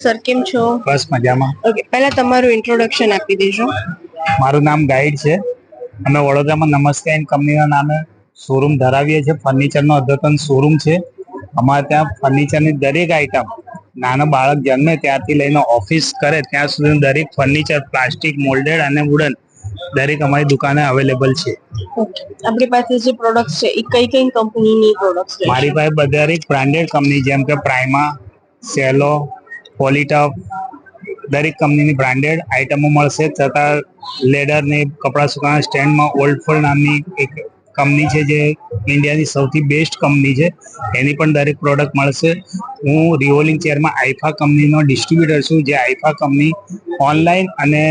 Sir કેમ છો? બસ મજામાં. ઓકે, પહેલા તમારું ઇન્ટ્રોડક્શન આપી દેજો. મારું નામ ગાઈડ છે. અમે વડોદરામાં નમસ્તે એન્ડ કંપનીના નામે શોરૂમ ધરાવીએ છીએ. ફર્નિચરનો અદ્યતન શોરૂમ છે. અમારે ત્યાં ફર્નિચરની દરેક આઈટમ, નાનો બાળક જન્મે ત્યારથી લઈને ઓફિસ કરે ત્યાં સુધી દરેક ફર્નિચર, પ્લાસ્ટિક, મોલ્ડેડ અને વુડન દરેક અમારી દુકાને અવેલેબલ છે. આપણી પાસે જે પ્રોડક્ટ છે એ કઈ કઈ કંપનીની પ્રોડક્ટ્સ છે? મારી પાસે દરેક બ્રાન્ડેડ કંપની જેમ કે પ્રાઇમા, સેલો, પોલીટફ, દરેક કંપનીની બ્રાન્ડેડ આઇટમો મળશે. તથા લેડર ને કપડા સુકાના સ્ટેન્ડમાં ઓલ્ડફોલ્ડ નામની એક કંપની છે જે ઇન્ડિયાની સૌથી બેસ્ટ કંપની છે, એની પણ દરેક પ્રોડક્ટ મળશે. હું રિવોલ્વિંગ ચેરમાં આઈફા કંપનીનો ડિસ્ટ્રીબ્યુટર છું, જે આઈફા કંપની ઓનલાઈન અને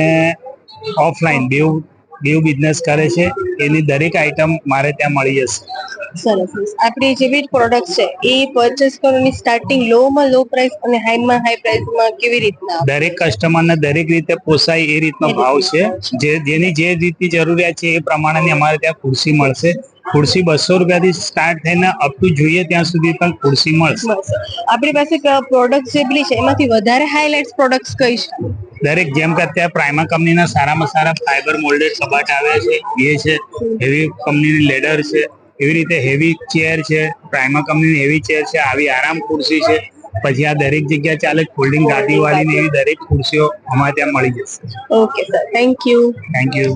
ઓફલાઈન બેવ બિઝનેસ કરે છે. એની દરેક આઈટમ મારે ત્યાં મળી જશે. સરસ. આપણી જે બી પ્રોડક્ટ છે એ પરચેસ કરવાની સ્ટાર્ટિંગ લો માં લો પ્રાઇસ અને હાઈમાં હાઈ પ્રાઇસમાં કેવી રીતના? દરેક કસ્ટમરને દરેક રીતે પોસાય એ રીતનો ભાવ છે. જેની જે રીતની જરૂરિયાત છે એ પ્રમાણેની અમારે ત્યાં ખુરશી મળશે. ખુરશી 200 રૂપિયાથી સ્ટાર્ટ થઈને અપ ટુ જોઈએ ત્યાં સુધી પણ ખુરશી મળશે. આપણી પાસે પ્રોડક્ટ જે બી છે એમાંથી વધારે હાઇલાઇટ્સ પ્રોડક્ટ્સ કઈ છે? દરેક જેમ કે અત્યારે પ્રાઇમા કંપનીના સારામાં સારા ફાઈબર મોલ્ડેડ કબાટ આવ્યા છે એ છે. હેવી કંપનીની લેડર છે. એવી રીતે હેવી ચેર છે. પ્રાઇમા કંપનીની હેવી ચેર છે. આવી આરામ ખુરશી છે. પછી આ દરેક જગ્યા ચાલે ફોલ્ડિંગ ગાદી વાળી એવી દરેક ખુરશીઓ અમારે ત્યાં મળી જશે. Okay sir, thank you. Thank you.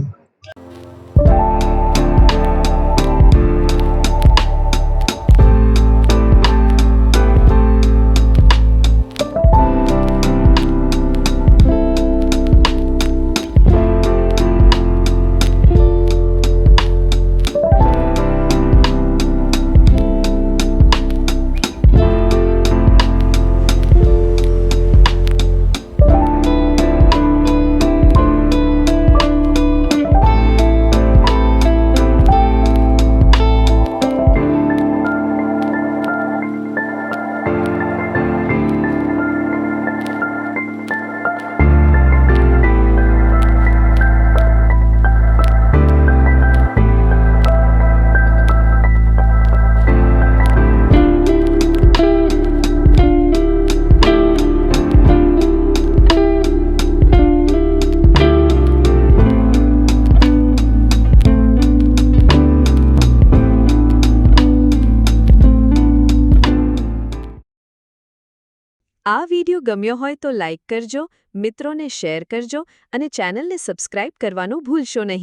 આ વિડિયો ગમ્યો હોય તો લાઇક કરજો, મિત્રોને શેર કરજો અને ચેનલને સબસ્ક્રાઇબ કરવાનું ભૂલશો નહીં.